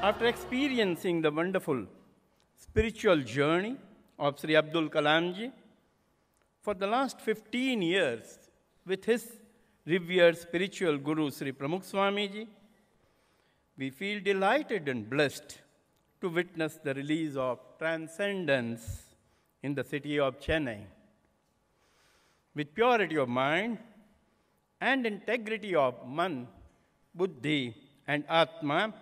After experiencing the wonderful spiritual journey of Sri Abdul Kalamji for the last 15 years with his revered spiritual guru Sri Pramukh Swamiji, we feel delighted and blessed to witness the release of transcendence in the city of Chennai. With purity of mind and integrity of man, buddhi, and atma,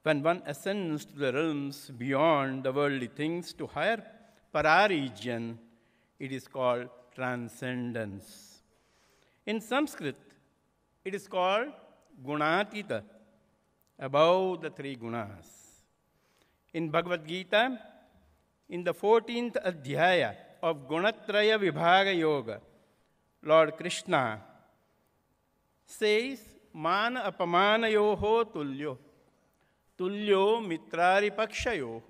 when one ascends to the realms beyond the worldly things to higher para-region, it is called transcendence. In Sanskrit, it is called gunatita, above the three gunas. In Bhagavad Gita, in the 14th Adhyaya of Gunatraya Vibhaga Yoga, Lord Krishna says, Mana apamanayoho tulyo, tulyo mitrari pakshayoho,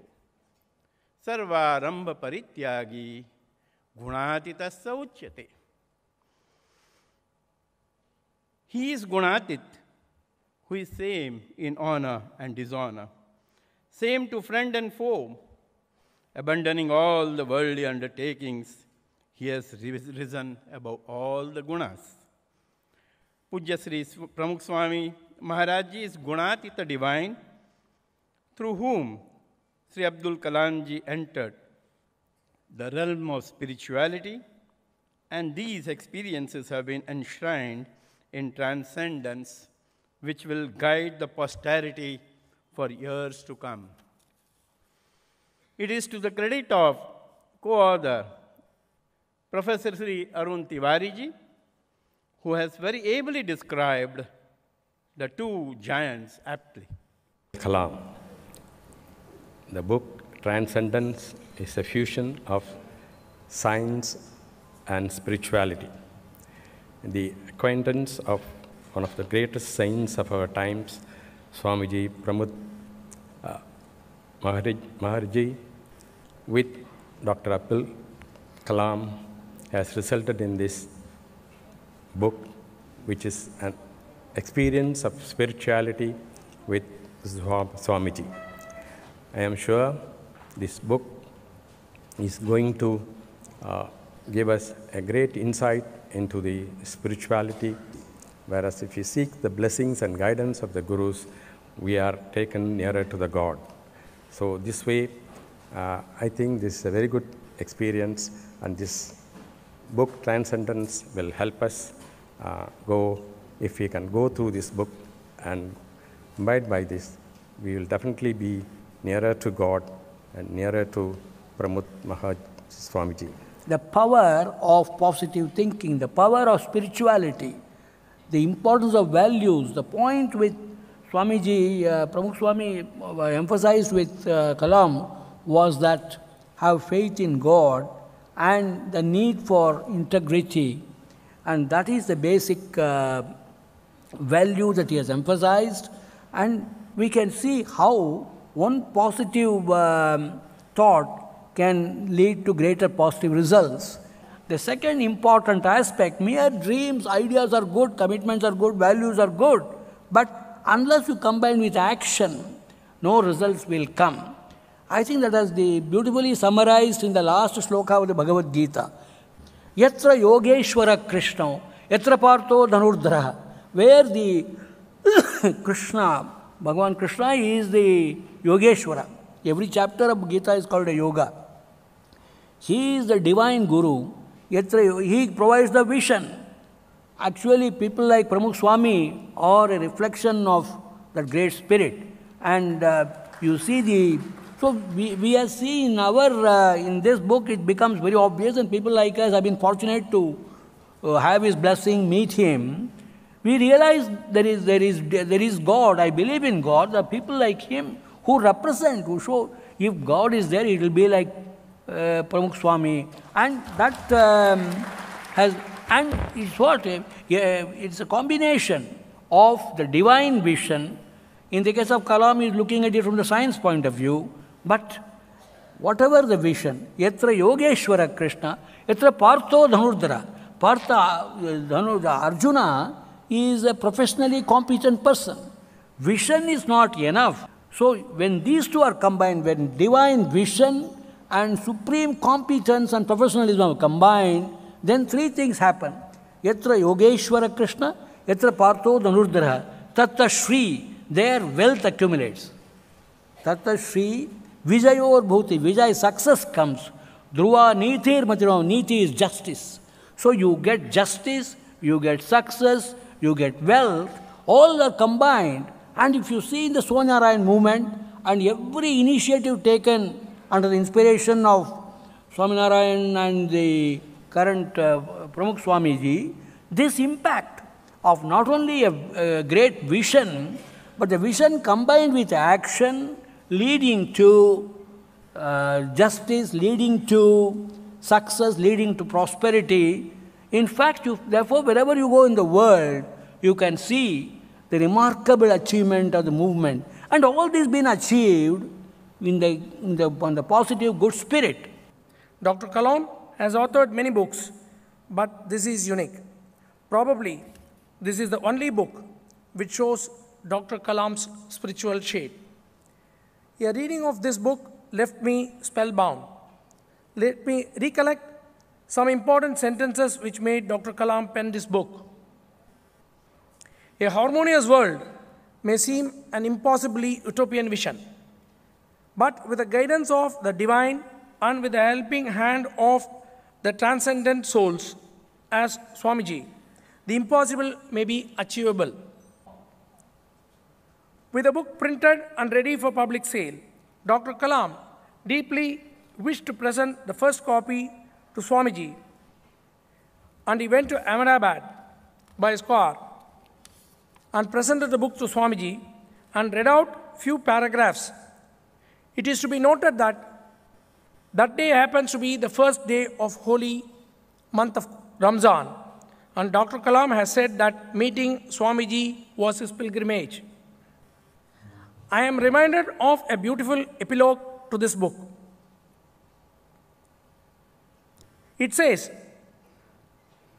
sarvarambha parityagi, gunatitasya uchyate. He is gunatit, who is same in honor and dishonor, same to friend and foe, abandoning all the worldly undertakings. He has risen above all the gunas. Pujya Sri Pramukh Swami Maharaj Ji is Gunatita divine, through whom Sri Abdul Kalamji entered the realm of spirituality, and these experiences have been enshrined in transcendence, which will guide the posterity for years to come. It is to the credit of co-author Professor Sri Arun Tiwari Ji, who has very ably described the two giants aptly. Kalam. The book Transcendence is a fusion of science and spirituality. The acquaintance of one of the greatest saints of our times, Swamiji Pramukh Maharaj, with Dr. Abdul Kalam has resulted in this book, which is an experience of spirituality with Swamiji. I am sure this book is going to give us a great insight into the spirituality, whereas if we seek the blessings and guidance of the Gurus, we are taken nearer to the God. So this way, I think this is a very good experience, and this book, Transcendence, will help us if we can go through this book and abide by this, we will definitely be nearer to God and nearer to Pramukh Maharaj Swamiji. The power of positive thinking, the power of spirituality, the importance of values, the point which Swamiji, Pramukh Swami emphasized with Kalam was that have faith in God and the need for integrity, and that is the basic value that he has emphasized, and we can see how one positive thought can lead to greater positive results. The second important aspect, mere dreams, ideas are good, commitments are good, values are good, but unless you combine with action, no results will come. I think that has been beautifully summarized in the last sloka of the Bhagavad Gita. Yatra Yogeshwara Krishna, Yatra Partho Dhanurdhara, where the Krishna, Bhagavan Krishna is the Yogeshwara. Every chapter of Gita is called a yoga. He is the divine Guru. Yatra, he provides the vision. Actually, people like Pramukh Swami are a reflection of that great spirit. And you see the... So we have seen in this book, it becomes very obvious, and people like us have been fortunate to have his blessing, meet him. We realize there is God. I believe in God. There are people like him who represent, who show, if God is there, it will be like Pramukh Swami. And that and it's what? It's a combination of the divine vision. In the case of Kalam, he is looking at it from the science point of view. But whatever the vision, Yatra Yogeshwara Krishna, Yatra Partho Dhanurdhara, Arjuna is a professionally competent person. Vision is not enough. So when these two are combined, when divine vision and supreme competence and professionalism are combined, then three things happen. Yatra Yogeshwara Krishna, Yatra Partho Dhanurdraha, Tatta Shri, their wealth accumulates. Tatta Shri, Vijayor Bhuti, Vijay success comes. Dhruva Nitir Matiram, Niti is justice. So you get justice, you get success, you get wealth, all are combined. And if you see in the Swaminarayan movement and every initiative taken under the inspiration of Swaminarayan and the current Pramukh Swamiji, this impact of not only a great vision, but the vision combined with action leading to justice, leading to success, leading to prosperity. In fact, therefore, wherever you go in the world, you can see the remarkable achievement of the movement. And all this been achieved on the positive good spirit. Dr. Kalam has authored many books, but this is unique. Probably, this is the only book which shows Dr. Kalam's spiritual shade. A reading of this book left me spellbound. Let me recollect some important sentences which made Dr. Kalam pen this book. A harmonious world may seem an impossibly utopian vision, but with the guidance of the divine and with the helping hand of the transcendent souls as Swamiji, the impossible may be achievable. With the book printed and ready for public sale, Dr. Kalam deeply wished to present the first copy to Swamiji, and he went to Ahmedabad by his car and presented the book to Swamiji and read out few paragraphs. It is to be noted that that day happens to be the first day of holy month of Ramzan, and Dr. Kalam has said that meeting Swamiji was his pilgrimage. I am reminded of a beautiful epilogue to this book. It says,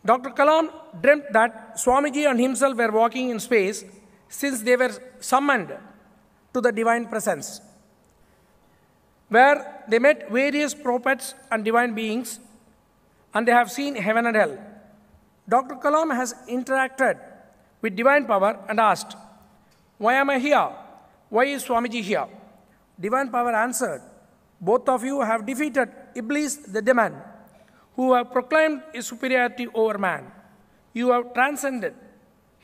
Dr. Kalam dreamt that Swamiji and himself were walking in space since they were summoned to the divine presence, where they met various prophets and divine beings, and they have seen heaven and hell. Dr. Kalam has interacted with divine power and asked, "Why am I here? Why is Swamiji here?" Divine power answered, "Both of you have defeated Iblis the demon, who have proclaimed his superiority over man. You have transcended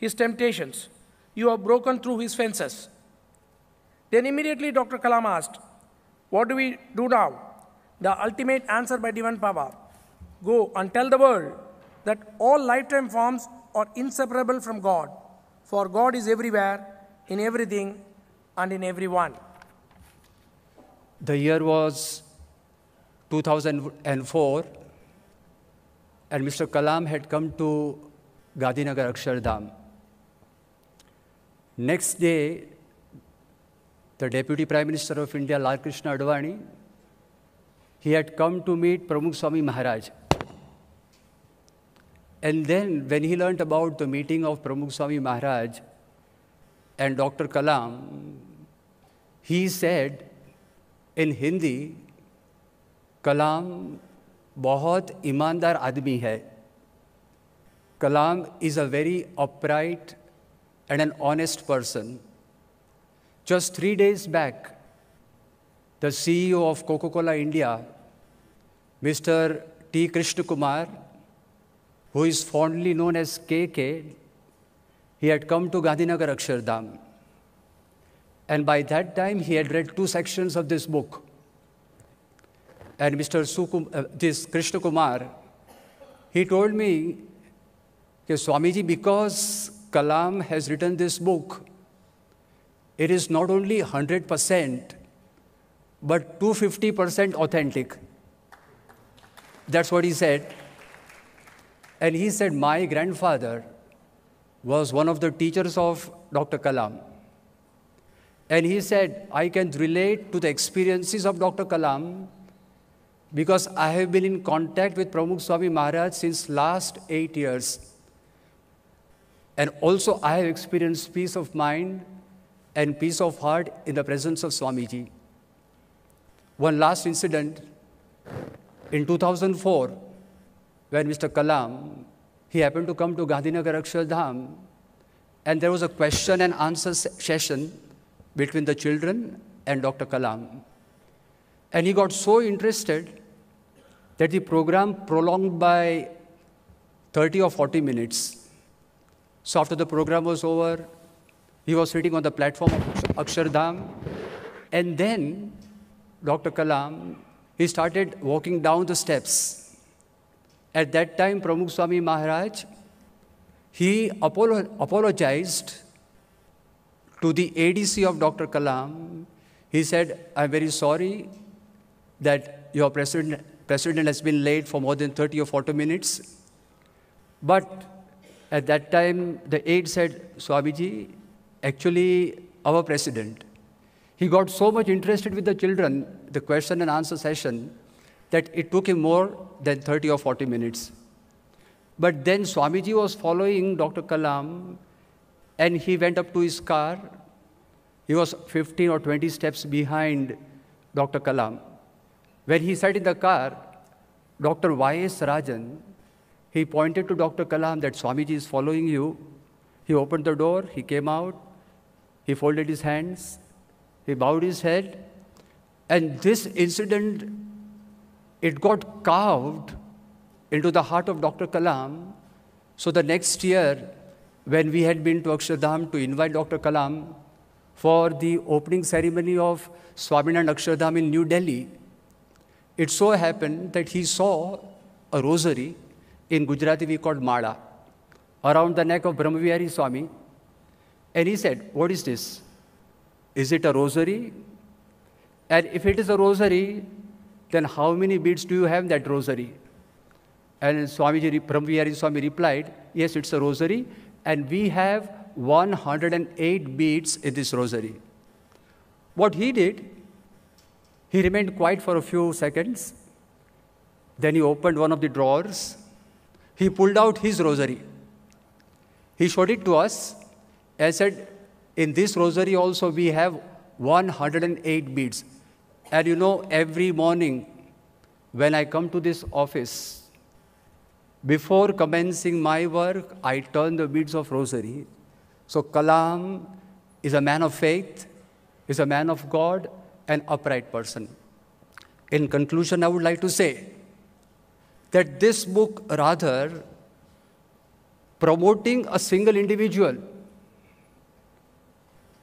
his temptations. You have broken through his fences." Then immediately Dr. Kalam asked, "What do we do now?" The ultimate answer by divine power, "Go and tell the world that all lifetime forms are inseparable from God, for God is everywhere, in everything, and in everyone." The year was 2004, and Mr. Kalam had come to Gandhinagar Akshardham. Next day, the Deputy Prime Minister of India, Lal Krishna Advani, he had come to meet Pramukh Swami Maharaj. And then, when he learnt about the meeting of Pramukh Swami Maharaj and Dr. Kalam, he said in Hindi, "Kalam बहुत ईमानदार आदमी है. Kalam is a very upright and an honest person." Just 3 days back, the CEO of Coca-Cola India, Mr. T. Krishna Kumar, who is fondly known as KK, he had come to Gandhinagar Akshardham. And by that time, he had read 2 sections of this book. And Mr. This Krishna Kumar, he told me, "Swamiji, because Kalam has written this book, it is not only 100%, but 250% authentic." That's what he said. And he said, "My grandfather was one of the teachers of Dr. Kalam." And he said, "I can relate to the experiences of Dr. Kalam because I have been in contact with Pramukh Swami Maharaj since last 8 years. And also I have experienced peace of mind and peace of heart in the presence of Swamiji. One last incident, in 2004, when Mr. Kalam, he happened to come to Gandhinagar Akshardham, and there was a question and answer session between the children and Dr. Kalam. And he got so interested that the program prolonged by 30 or 40 minutes. So after the program was over, he was sitting on the platform of Akshardham, and then Dr. Kalam, he started walking down the steps. At that time, Pramukh Swami Maharaj, he apologized to the ADC of Dr. Kalam. He said, "I'm very sorry that your president has been late for more than 30 or 40 minutes. But at that time, the aide said, Swamiji, actually our president, he got so much interested with the children, the question and answer session, that it took him more than 30 or 40 minutes. But then Swamiji was following Dr. Kalam, and he went up to his car. He was 15 or 20 steps behind Dr. Kalam. When he sat in the car, Dr. Y.S. Rajan, he pointed to Dr. Kalam that Swamiji is following you. He opened the door, he came out, he folded his hands, he bowed his head, and this incident, it got carved into the heart of Dr. Kalam. So the next year, when we had been to Akshardham to invite Dr. Kalam for the opening ceremony of Swaminarayan Akshardham in New Delhi, it so happened that he saw a rosary, in Gujarati we called Mala, around the neck of Brahmavihari Swami. And he said, "What is this? Is it a rosary? And if it is a rosary, then how many beads do you have in that rosary?" And Swamiji, Brahmavihari Swami replied, "Yes, it's a rosary, and we have 108 beads in this rosary." What he did, he remained quiet for a few seconds. Then he opened one of the drawers. He pulled out his rosary. He showed it to us and said, "In this rosary also we have 108 beads. And you know, every morning when I come to this office, before commencing my work, I turn the beads of rosary." So Kalam is a man of faith, is a man of God, an upright person. In conclusion, I would like to say that this book, rather promoting a single individual,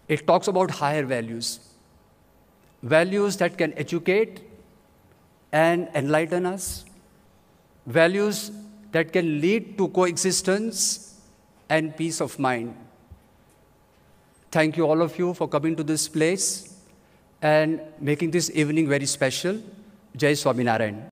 it talks about higher values, values that can educate and enlighten us, values that can lead to coexistence and peace of mind. Thank you, all of you, for coming to this place and making this evening very special. Jai Swaminarayan.